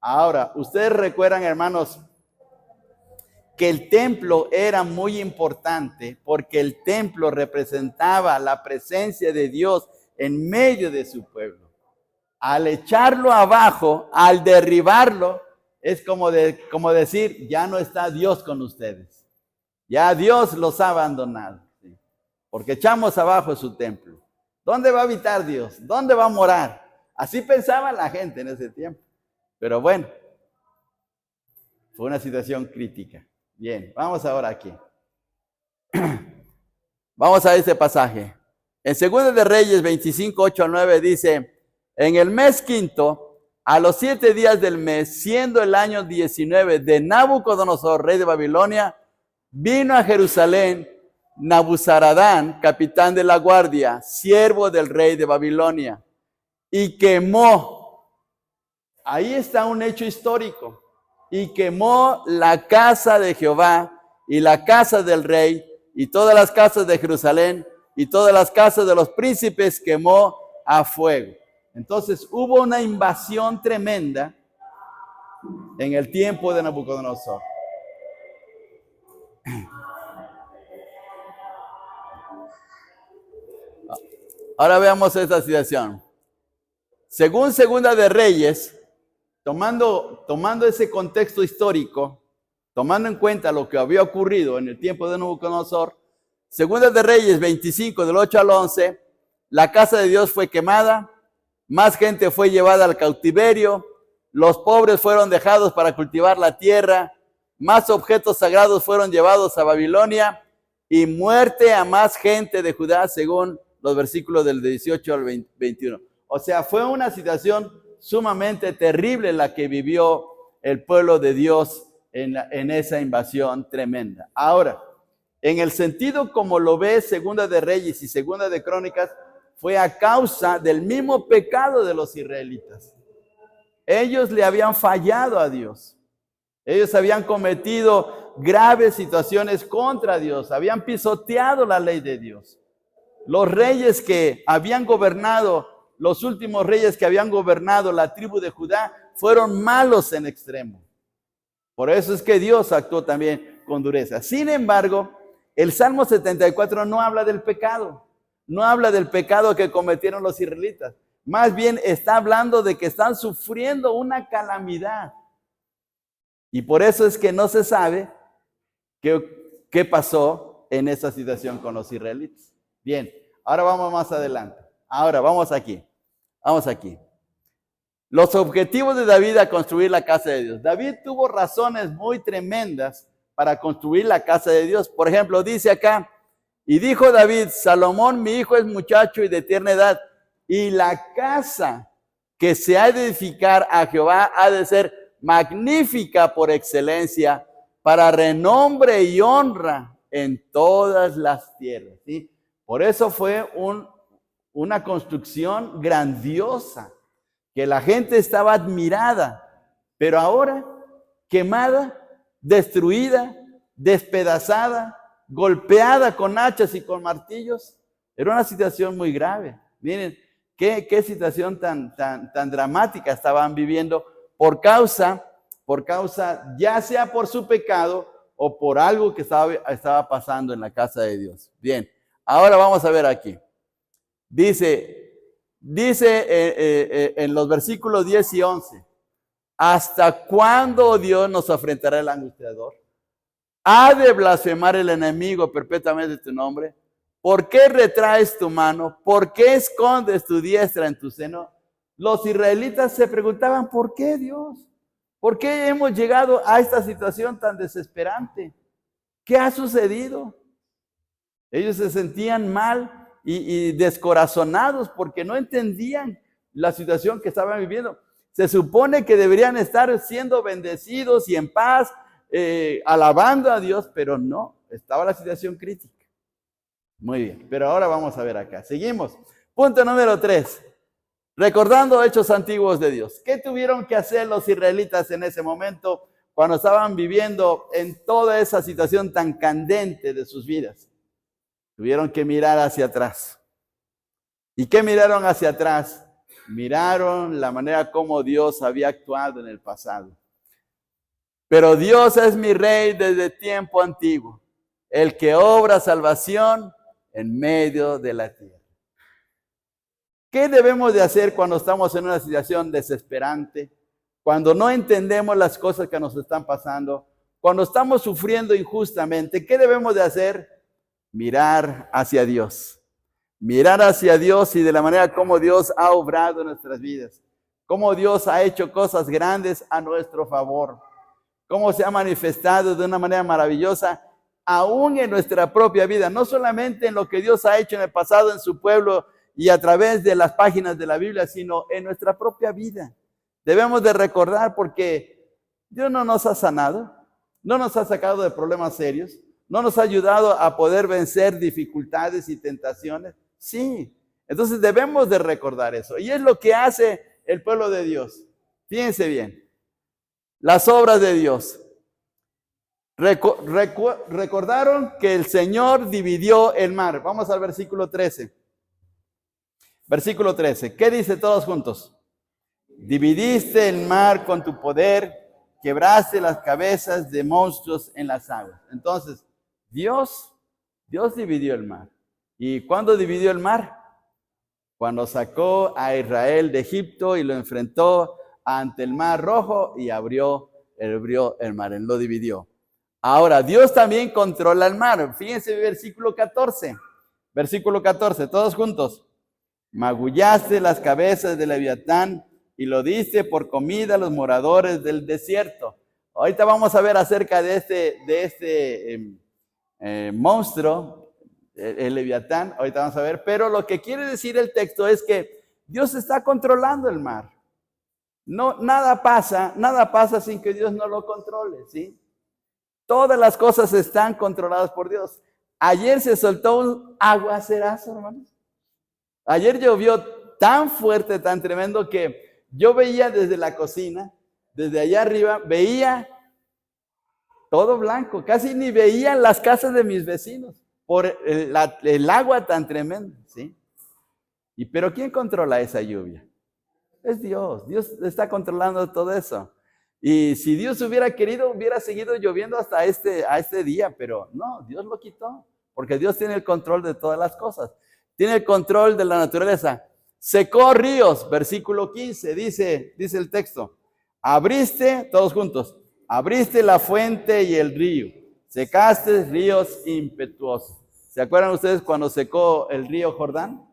Ahora, ustedes recuerdan, hermanos, que el templo era muy importante porque el templo representaba la presencia de Dios en medio de su pueblo. Al echarlo abajo, al derribarlo, es como decir, ya no está Dios con ustedes. Ya Dios los ha abandonado. ¿Sí? Porque echamos abajo su templo. ¿Dónde va a habitar Dios? ¿Dónde va a morar? Así pensaba la gente en ese tiempo. Pero bueno, fue una situación crítica. Bien, vamos ahora aquí. Vamos a este pasaje. En 2 de Reyes 25, 8 a 9 dice, en el mes quinto, a los 7 días del mes, siendo el año 19 de Nabucodonosor, rey de Babilonia, vino a Jerusalén Nabuzaradán, capitán de la guardia, siervo del rey de Babilonia, y quemó. Ahí está un hecho histórico. Y quemó la casa de Jehová y la casa del rey y todas las casas de Jerusalén y todas las casas de los príncipes quemó a fuego. Entonces hubo una invasión tremenda en el tiempo de Nabucodonosor. Ahora veamos esta situación. Según Segunda de Reyes, tomando ese contexto histórico, tomando en cuenta lo que había ocurrido en el tiempo de Nabucodonosor, Segunda de Reyes 25, del 8 al 11, la casa de Dios fue quemada, más gente fue llevada al cautiverio, los pobres fueron dejados para cultivar la tierra, más objetos sagrados fueron llevados a Babilonia y muerte a más gente de Judá, según los versículos del 18 al 21. O sea, fue una situación sumamente terrible la que vivió el pueblo de Dios en esa invasión tremenda. Ahora, en el sentido como lo ve Segunda de Reyes y Segunda de Crónicas, fue a causa del mismo pecado de los israelitas. Ellos le habían fallado a Dios. Ellos habían cometido graves situaciones contra Dios, habían pisoteado la ley de Dios. Los reyes que habían gobernado, los últimos reyes que habían gobernado la tribu de Judá, fueron malos en extremo. Por eso es que Dios actuó también con dureza. Sin embargo, el Salmo 74 no habla del pecado. No habla del pecado que cometieron los israelitas. Más bien está hablando de que están sufriendo una calamidad. Y por eso es que no se sabe qué pasó en esa situación con los israelitas. Bien, ahora vamos más adelante. Ahora vamos aquí. Vamos aquí. Los objetivos de David a construir la casa de Dios. David tuvo razones muy tremendas para construir la casa de Dios. Por ejemplo, dice acá, y dijo David, Salomón, mi hijo es muchacho y de tierna edad, y la casa que se ha de edificar a Jehová ha de ser magnífica por excelencia, para renombre y honra en todas las tierras. ¿Sí? Por eso fue una construcción grandiosa, que la gente estaba admirada, pero ahora quemada, destruida, despedazada, golpeada con hachas y con martillos. Era una situación muy grave. Miren, qué situación tan dramática estaban viviendo por causa, ya sea por su pecado o por algo que estaba pasando en la casa de Dios. Bien, ahora vamos a ver aquí. Dice en los versículos 10 y 11, ¿hasta cuándo, oh Dios, nos afrentará el angustiador? ¿Ha de blasfemar el enemigo perpetuamente tu nombre? ¿Por qué retraes tu mano? ¿Por qué escondes tu diestra en tu seno? Los israelitas se preguntaban, ¿por qué, Dios? ¿Por qué hemos llegado a esta situación tan desesperante? ¿Qué ha sucedido? Ellos se sentían mal y descorazonados porque no entendían la situación que estaban viviendo. Se supone que deberían estar siendo bendecidos y en paz, alabando a Dios, pero no, estaba la situación crítica. Muy bien, pero ahora vamos a ver acá. Seguimos. Punto número 3. Recordando hechos antiguos de Dios. ¿Qué tuvieron que hacer los israelitas en ese momento cuando estaban viviendo en toda esa situación tan candente de sus vidas? Tuvieron que mirar hacia atrás. ¿Y qué miraron hacia atrás? Miraron la manera como Dios había actuado en el pasado. Pero Dios es mi rey desde tiempo antiguo, el que obra salvación en medio de la tierra. ¿Qué debemos de hacer cuando estamos en una situación desesperante? Cuando no entendemos las cosas que nos están pasando, cuando estamos sufriendo injustamente, ¿qué debemos de hacer? Mirar hacia Dios. Mirar hacia Dios y de la manera como Dios ha obrado en nuestras vidas. Cómo Dios ha hecho cosas grandes a nuestro favor. Cómo se ha manifestado de una manera maravillosa, aún en nuestra propia vida. No solamente en lo que Dios ha hecho en el pasado en su pueblo y a través de las páginas de la Biblia, sino en nuestra propia vida. Debemos de recordar porque Dios no nos ha sanado, no nos ha sacado de problemas serios, no nos ha ayudado a poder vencer dificultades y tentaciones. Sí, entonces debemos de recordar eso. Y es lo que hace el pueblo de Dios. Fíjense bien, las obras de Dios. Recordaron que el Señor dividió el mar. Vamos al versículo 13. Versículo 13. ¿Qué dice todos juntos? Dividiste el mar con tu poder, quebraste las cabezas de monstruos en las aguas. Entonces, Dios dividió el mar. ¿Y cuándo dividió el mar? Cuando sacó a Israel de Egipto y lo enfrentó ante el mar rojo y abrió el mar, él lo dividió. Ahora, Dios también controla el mar. Fíjense el versículo 14. Versículo 14, todos juntos. Magullaste las cabezas de Leviatán y lo diste por comida a los moradores del desierto. Ahorita vamos a ver acerca de este monstruo, el Leviatán. Ahorita vamos a ver, pero lo que quiere decir el texto es que Dios está controlando el mar. No, nada pasa sin que Dios no lo controle, ¿sí? Todas las cosas están controladas por Dios. Ayer se soltó un aguacerazo, hermanos. Ayer llovió tan fuerte, tan tremendo que yo veía desde la cocina, desde allá arriba, veía todo blanco. Casi ni veía las casas de mis vecinos por el agua tan tremenda, ¿sí? Pero ¿quién controla esa lluvia? Es Dios. Dios está controlando todo eso. Y si Dios hubiera querido, hubiera seguido lloviendo hasta este día, pero no, Dios lo quitó, porque Dios tiene el control de todas las cosas. Tiene el control de la naturaleza. Secó ríos, versículo 15, dice el texto. Abriste, todos juntos, abriste la fuente y el río. Secaste ríos impetuosos. ¿Se acuerdan ustedes cuando secó el río Jordán?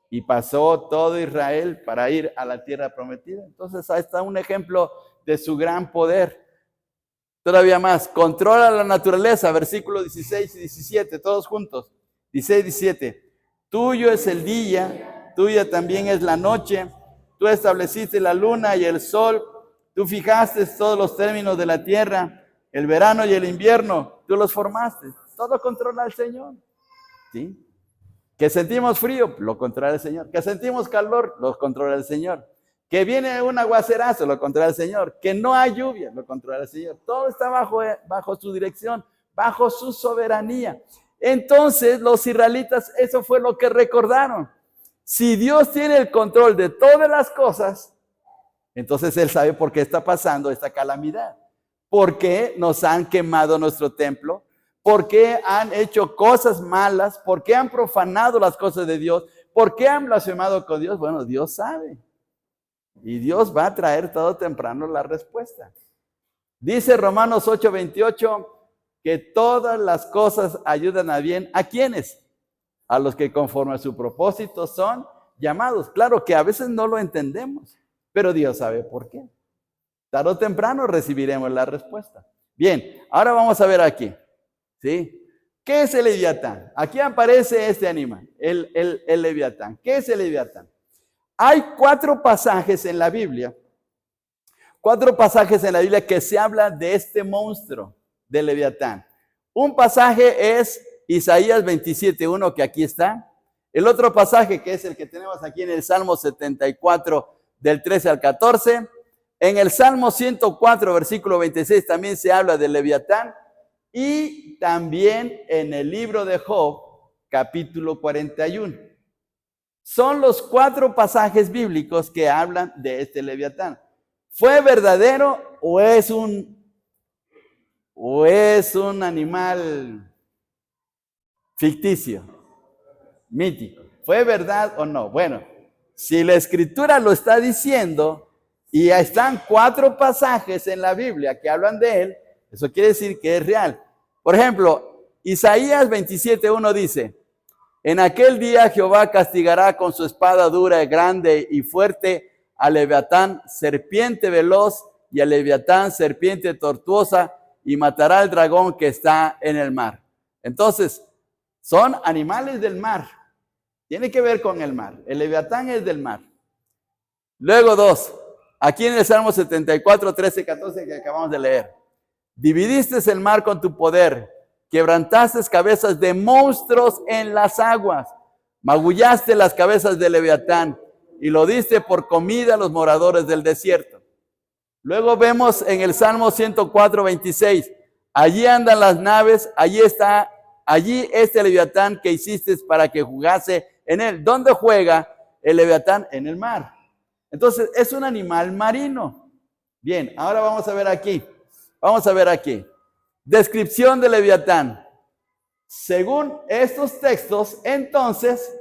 y pasó todo Israel para ir a la tierra prometida. Entonces ahí está un ejemplo de su gran poder. Todavía más, controla la naturaleza, versículos 16 y 17, todos juntos. 16 y 17. Tuyo es el día, tuya también es la noche. Tú estableciste la luna y el sol. Tú fijaste todos los términos de la tierra, el verano y el invierno. Tú los formaste. Todo controla el Señor. ¿Sí? Que sentimos frío, lo controla el Señor. Que sentimos calor, lo controla el Señor. Que viene un aguacerazo, lo controla el Señor. Que no hay lluvia, lo controla el Señor. Todo está bajo su dirección, bajo su soberanía. Entonces los israelitas, eso fue lo que recordaron. Si Dios tiene el control de todas las cosas, entonces Él sabe por qué está pasando esta calamidad. ¿Por qué nos han quemado nuestro templo? ¿Por qué han hecho cosas malas? ¿Por qué han profanado las cosas de Dios? ¿Por qué han blasfemado con Dios? Bueno, Dios sabe. Y Dios va a traer todo temprano la respuesta. Dice Romanos 8:28 que todas las cosas ayudan a bien. ¿A quiénes? A los que conforme a su propósito son llamados. Claro que a veces no lo entendemos, pero Dios sabe por qué. Tarde o temprano recibiremos la respuesta. Bien, ahora vamos a ver aquí. ¿Sí? ¿Qué es el Leviatán? Aquí aparece este animal, el Leviatán. ¿Qué es el Leviatán? Hay 4 pasajes en la Biblia, 4 pasajes en la Biblia que se habla de este monstruo, del Leviatán. Un pasaje es Isaías 27:1, que aquí está. El otro pasaje, que es el que tenemos aquí en el Salmo 74, del 13 al 14. En el Salmo 104, versículo 26, también se habla del Leviatán. Y también en el libro de Job, capítulo 41. Son los 4 pasajes bíblicos que hablan de este Leviatán. ¿Fue verdadero o es un animal ficticio, mítico? ¿Fue verdad o no? Bueno, si la Escritura lo está diciendo y están 4 pasajes en la Biblia que hablan de él, eso quiere decir que es real. Por ejemplo, Isaías 27:1 dice: en aquel día Jehová castigará con su espada dura, grande y fuerte al Leviatán, serpiente veloz, y al Leviatán, serpiente tortuosa, y matará al dragón que está en el mar. Entonces, son animales del mar. Tiene que ver con el mar. El Leviatán es del mar. Luego 2, aquí en el Salmo 74, 13, 14 que acabamos de leer. Dividiste el mar con tu poder, quebrantaste cabezas de monstruos en las aguas, magullaste las cabezas del Leviatán y lo diste por comida a los moradores del desierto. Luego vemos en el Salmo 104, 26, allí andan las naves, allí este Leviatán que hiciste para que jugase en él. ¿Dónde juega el Leviatán? En el mar. Entonces es un animal marino. Bien, ahora vamos a ver aquí. Descripción del Leviatán. Según estos textos, entonces,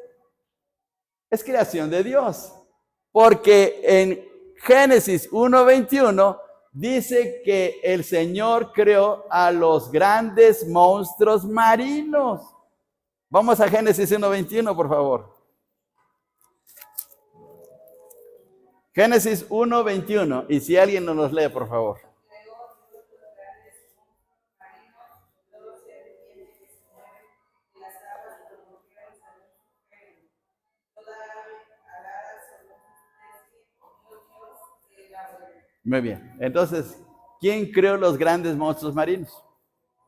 es creación de Dios. Porque en Génesis 1:21 dice que el Señor creó a los grandes monstruos marinos. Vamos a Génesis 1:21, por favor. Génesis 1:21. Y si alguien nos lee, por favor. Muy bien. Entonces, ¿quién creó los grandes monstruos marinos?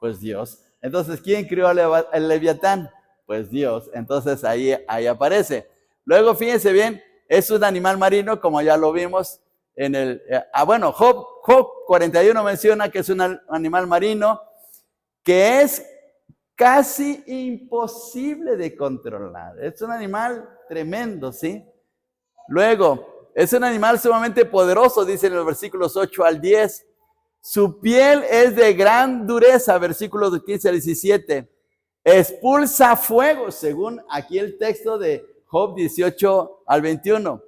Pues Dios. Entonces, ¿quién creó el Leviatán? Pues Dios. Entonces, ahí aparece. Luego, fíjense bien, es un animal marino, como ya lo vimos en el... Job 41 menciona que es un animal marino que es casi imposible de controlar. Es un animal tremendo, ¿sí? Luego, es un animal sumamente poderoso, dice en los versículos 8 al 10. Su piel es de gran dureza, versículos 15 al 17. Expulsa fuego, según aquí el texto de Job 18 al 21.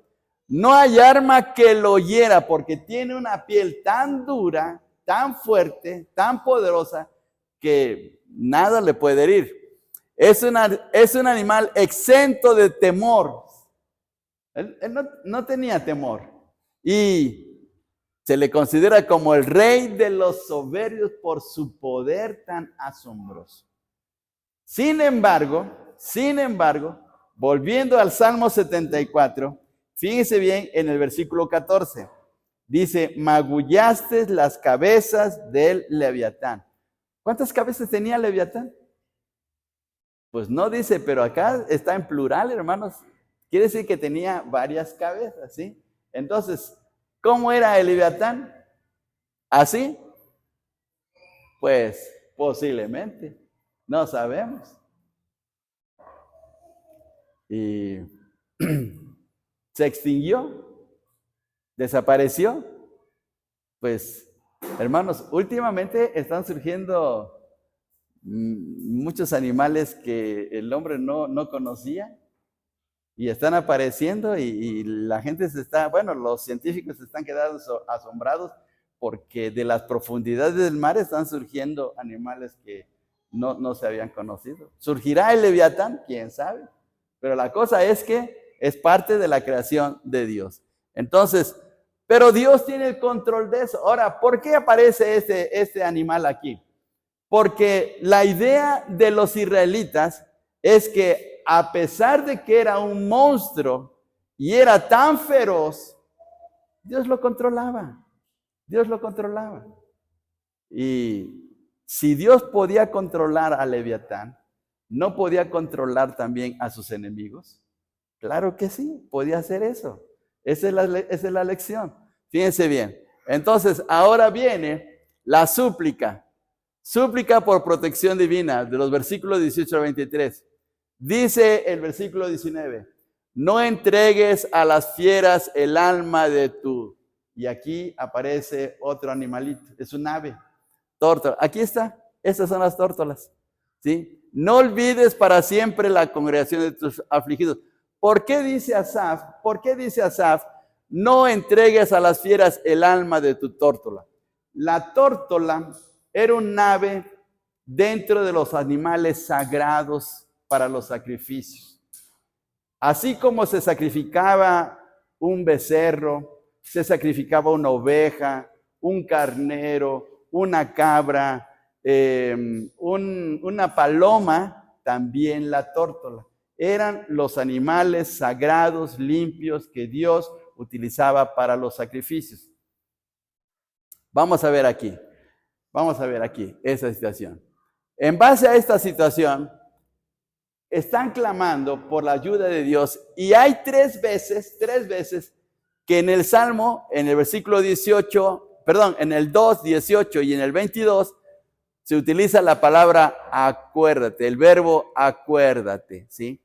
No hay arma que lo hiera, porque tiene una piel tan dura, tan fuerte, tan poderosa, que nada le puede herir. Es un animal exento de temor. Él no tenía temor. Y se le considera como el rey de los soberbios por su poder tan asombroso. Sin embargo, volviendo al Salmo 74, fíjense bien en el versículo 14. Dice, magullaste las cabezas del Leviatán. ¿Cuántas cabezas tenía Leviatán? Pues no dice, pero acá está en plural, hermanos. Quiere decir que tenía varias cabezas, ¿sí? Entonces, ¿cómo era el Leviatán? ¿Así? Pues posiblemente. No sabemos. Y se extinguió, desapareció. Pues, hermanos, últimamente están surgiendo muchos animales que el hombre no conocía y están apareciendo y la gente los científicos se están quedando asombrados porque de las profundidades del mar están surgiendo animales que no se habían conocido. ¿Surgirá el Leviatán? ¿Quién sabe? Pero la cosa es que es parte de la creación de Dios. Entonces, pero Dios tiene el control de eso. Ahora, ¿por qué aparece este animal aquí? Porque la idea de los israelitas es que a pesar de que era un monstruo y era tan feroz, Dios lo controlaba. Dios lo controlaba. Y si Dios podía controlar a Leviatán, ¿no podía controlar también a sus enemigos? Claro que sí, podía hacer eso. Esa es la lección. Fíjense bien. Entonces, ahora viene la súplica. Súplica por protección divina, de los versículos 18 a 23. Dice el versículo 19, no entregues a las fieras el alma de tu. Y aquí aparece otro animalito, es un ave, tórtola. Aquí está, estas son las tórtolas. ¿Sí? No olvides para siempre la congregación de tus afligidos. ¿Por qué dice Asaf? No entregues a las fieras el alma de tu tórtola. La tórtola era un ave dentro de los animales sagrados para los sacrificios. Así como se sacrificaba un becerro, se sacrificaba una oveja, un carnero, una cabra, una paloma, también la tórtola. Eran los animales sagrados, limpios, que Dios utilizaba para los sacrificios. Vamos a ver aquí esa situación. En base a esta situación, están clamando por la ayuda de Dios y hay tres veces que en el Salmo, en el versículo 18, en el 2, 18 y en el 22, se utiliza la palabra acuérdate, el verbo acuérdate, ¿sí?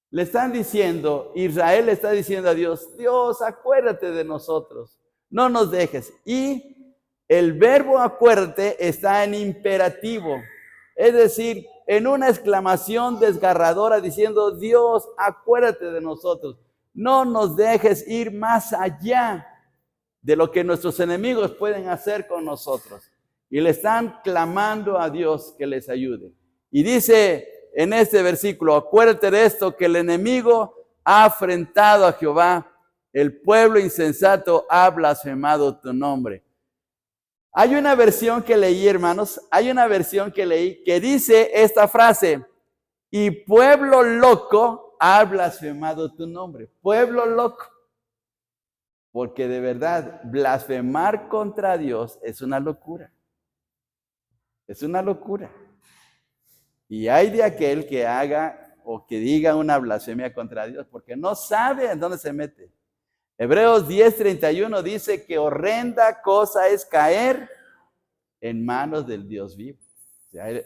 Le están diciendo, Israel le está diciendo a Dios, Dios, acuérdate de nosotros, no nos dejes. Y el verbo acuérdate está en imperativo, es decir, en una exclamación desgarradora diciendo, Dios, acuérdate de nosotros, no nos dejes ir más allá de lo que nuestros enemigos pueden hacer con nosotros. Y le están clamando a Dios que les ayude. Y dice en este versículo, acuérdate de esto, que el enemigo ha afrentado a Jehová, el pueblo insensato ha blasfemado tu nombre. Hay una versión que leí, hermanos, que dice esta frase, y pueblo loco ha blasfemado tu nombre. Pueblo loco. Porque de verdad, blasfemar contra Dios es una locura. Es una locura. Y hay de aquel que haga o que diga una blasfemia contra Dios, porque no sabe en dónde se mete. Hebreos 10:31 dice que horrenda cosa es caer en manos del Dios vivo. O sea,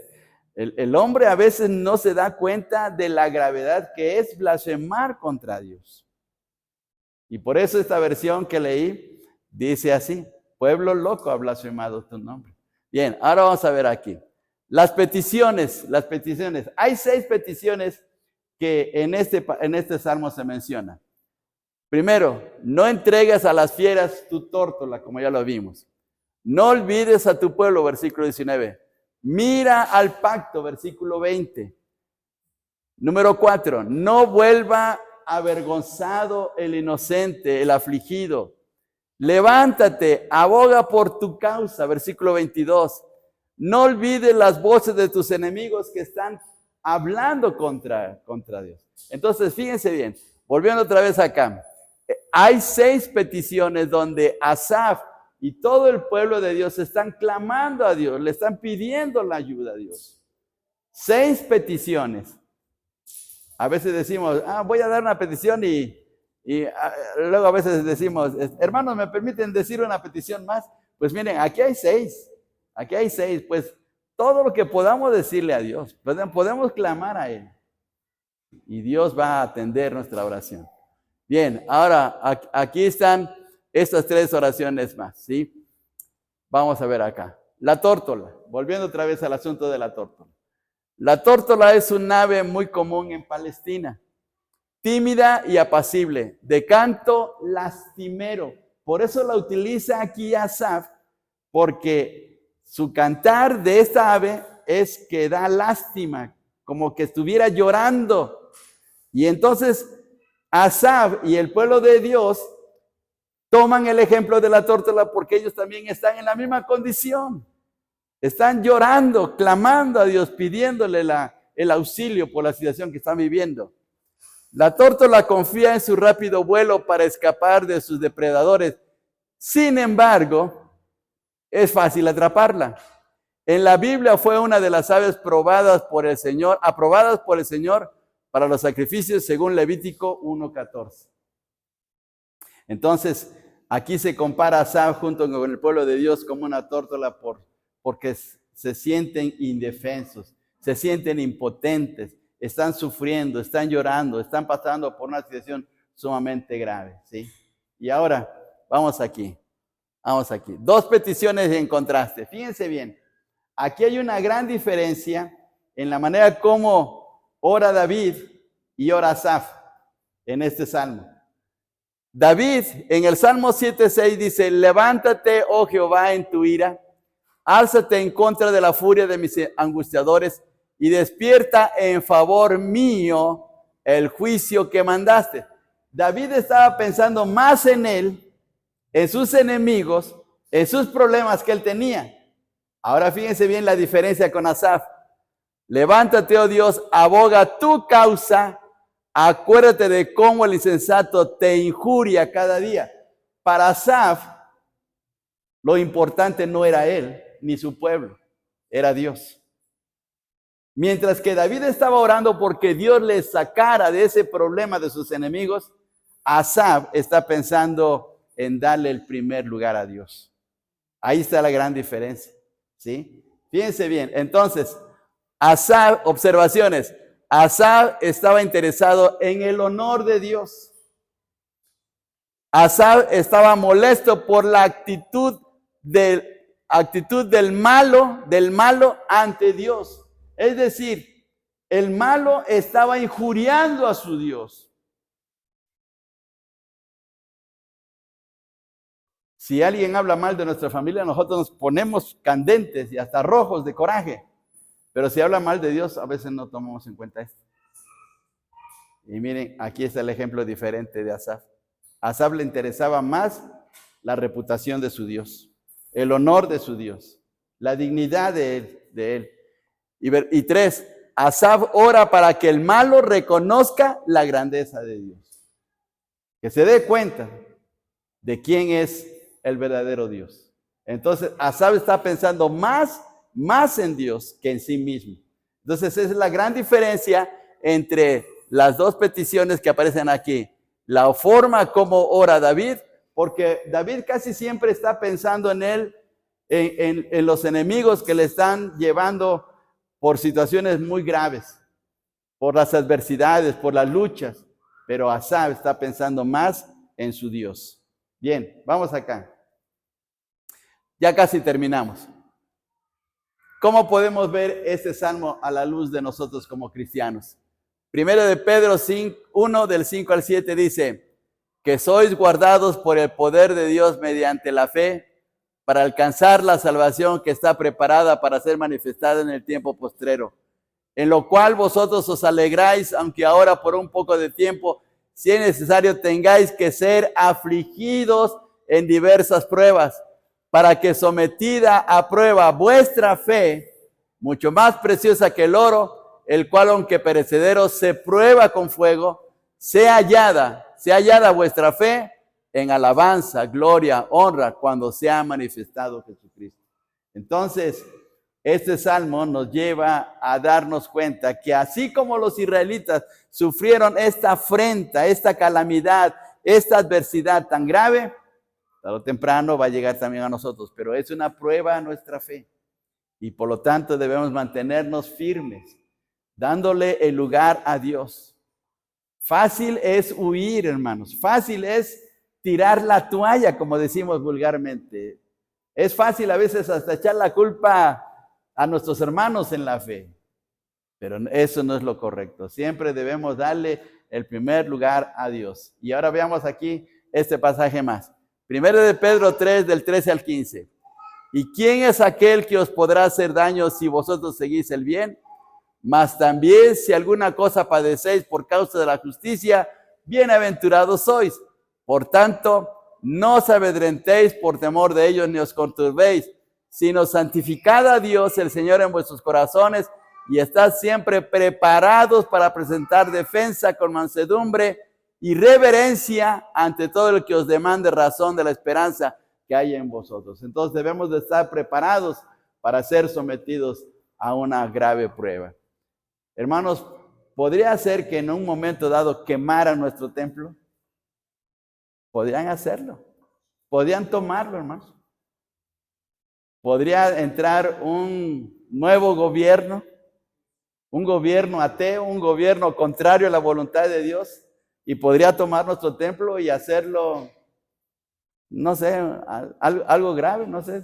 el hombre a veces no se da cuenta de la gravedad que es blasfemar contra Dios. Y por eso esta versión que leí dice así, pueblo loco ha blasfemado tu nombre. Bien, ahora vamos a ver aquí. Las peticiones. Hay 6 peticiones que en este salmo se menciona. Primero, no entregues a las fieras tu tórtola, como ya lo vimos. No olvides a tu pueblo, versículo 19. Mira al pacto, versículo 20. Número 4, no vuelva avergonzado el inocente, el afligido. Levántate, aboga por tu causa. Versículo 22. No olvides las voces de tus enemigos que están hablando contra Dios. Entonces, fíjense bien, volviendo otra vez acá. Hay 6 peticiones donde Asaf y todo el pueblo de Dios están clamando a Dios, le están pidiendo la ayuda a Dios. 6 peticiones. A veces decimos, voy a dar una petición y luego a veces decimos, hermanos, ¿me permiten decir una petición más? Pues miren, aquí hay 6. Aquí hay 6. Pues todo lo que podamos decirle a Dios, podemos clamar a Él. Y Dios va a atender nuestra oración. Bien, ahora aquí están estas 3 oraciones más, ¿sí? Vamos a ver acá. La tórtola, volviendo otra vez al asunto de la tórtola. La tórtola es un ave muy común en Palestina, tímida y apacible, de canto lastimero. Por eso la utiliza aquí Asaf, porque su cantar de esta ave es que da lástima, como que estuviera llorando. Y entonces Asaf y el pueblo de Dios toman el ejemplo de la tórtola porque ellos también están en la misma condición. Están llorando, clamando a Dios, pidiéndole el auxilio por la situación que están viviendo. La tórtola confía en su rápido vuelo para escapar de sus depredadores. Sin embargo, es fácil atraparla. En la Biblia fue una de las aves aprobadas por el Señor para los sacrificios según Levítico 1:14. Entonces, aquí se compara a Asaf junto con el pueblo de Dios como una tórtola porque se sienten indefensos, se sienten impotentes, están sufriendo, están llorando, están pasando por una situación sumamente grave, ¿sí? Y ahora, vamos aquí. 2 peticiones en contraste. Fíjense bien, aquí hay una gran diferencia en la manera como ora David y ora Asaf en este salmo. David en el Salmo 7:6 dice, levántate, oh Jehová, en tu ira, álzate en contra de la furia de mis angustiadores y despierta en favor mío el juicio que mandaste. David estaba pensando más en él, en sus enemigos, en sus problemas que él tenía. Ahora fíjense bien la diferencia con Asaf. Levántate, oh Dios, aboga tu causa, acuérdate de cómo el insensato te injuria cada día. Para Asaf, lo importante no era él ni su pueblo, era Dios. Mientras que David estaba orando porque Dios le sacara de ese problema de sus enemigos, Asaf está pensando en darle el primer lugar a Dios. Ahí está la gran diferencia, ¿sí? Fíjense bien, entonces, Asaf, observaciones, Asaf estaba interesado en el honor de Dios. Asaf estaba molesto por la actitud del malo ante Dios. Es decir, el malo estaba injuriando a su Dios. Si alguien habla mal de nuestra familia, nosotros nos ponemos candentes y hasta rojos de coraje. Pero si habla mal de Dios, a veces no tomamos en cuenta esto. Y miren, aquí está el ejemplo diferente de Asaf. A Asaf le interesaba más la reputación de su Dios, el honor de su Dios, la dignidad de él. Y 3, Asaf ora para que el malo reconozca la grandeza de Dios. Que se dé cuenta de quién es el verdadero Dios. Entonces, Asaf está pensando más en Dios que en sí mismo. Entonces, esa es la gran diferencia entre las 2 peticiones que aparecen aquí. La forma como ora David, porque David casi siempre está pensando en él, en los enemigos que le están llevando por situaciones muy graves, por las adversidades, por las luchas, pero Asaf está pensando más en su Dios. Bien, vamos acá. Ya casi terminamos. ¿Cómo podemos ver este salmo a la luz de nosotros como cristianos? Primero de Pedro 1 del 5 al 7 dice, que sois guardados por el poder de Dios mediante la fe para alcanzar la salvación que está preparada para ser manifestada en el tiempo postrero, en lo cual vosotros os alegráis, aunque ahora por un poco de tiempo si es necesario, tengáis que ser afligidos en diversas pruebas, para que sometida a prueba vuestra fe, mucho más preciosa que el oro, el cual aunque perecedero se prueba con fuego, sea hallada vuestra fe en alabanza, gloria, honra, cuando sea manifestado Jesucristo. Entonces, este salmo nos lleva a darnos cuenta que así como los israelitas sufrieron esta afrenta, esta calamidad, esta adversidad tan grave, tarde o temprano va a llegar también a nosotros, pero es una prueba a nuestra fe. Y por lo tanto debemos mantenernos firmes, dándole el lugar a Dios. Fácil es huir, hermanos. Fácil es tirar la toalla, como decimos vulgarmente. Es fácil a veces hasta echar la culpa a nuestros hermanos en la fe. Pero eso no es lo correcto. Siempre debemos darle el primer lugar a Dios. Y ahora veamos aquí este pasaje más. Primero de Pedro 3, del 13 al 15. ¿Y quién es aquel que os podrá hacer daño si vosotros seguís el bien? Mas también si alguna cosa padecéis por causa de la justicia, bienaventurados sois. Por tanto, no os amedrentéis por temor de ellos ni os conturbéis, sino santificad a Dios el Señor en vuestros corazones y estad siempre preparados para presentar defensa con mansedumbre y reverencia ante todo el que os demande razón de la esperanza que hay en vosotros. Entonces debemos de estar preparados para ser sometidos a una grave prueba. Hermanos, ¿podría ser que en un momento dado quemaran nuestro templo? Podrían hacerlo. Podrían tomarlo, hermanos. Podría entrar un nuevo gobierno, un gobierno ateo, un gobierno contrario a la voluntad de Dios, y podría tomar nuestro templo y hacerlo, no sé, algo grave, no sé,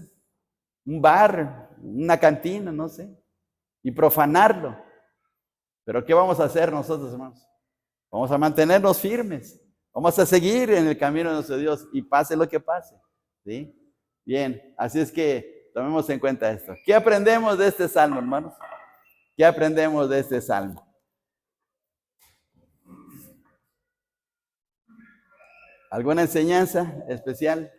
un bar, una cantina, no sé, y profanarlo. Pero ¿qué vamos a hacer nosotros, hermanos? Vamos a mantenernos firmes, vamos a seguir en el camino de nuestro Dios y pase lo que pase, ¿sí? Bien, así es que tomemos en cuenta esto. ¿Qué aprendemos de este salmo, hermanos? ¿Qué aprendemos de este salmo? ¿Alguna enseñanza especial?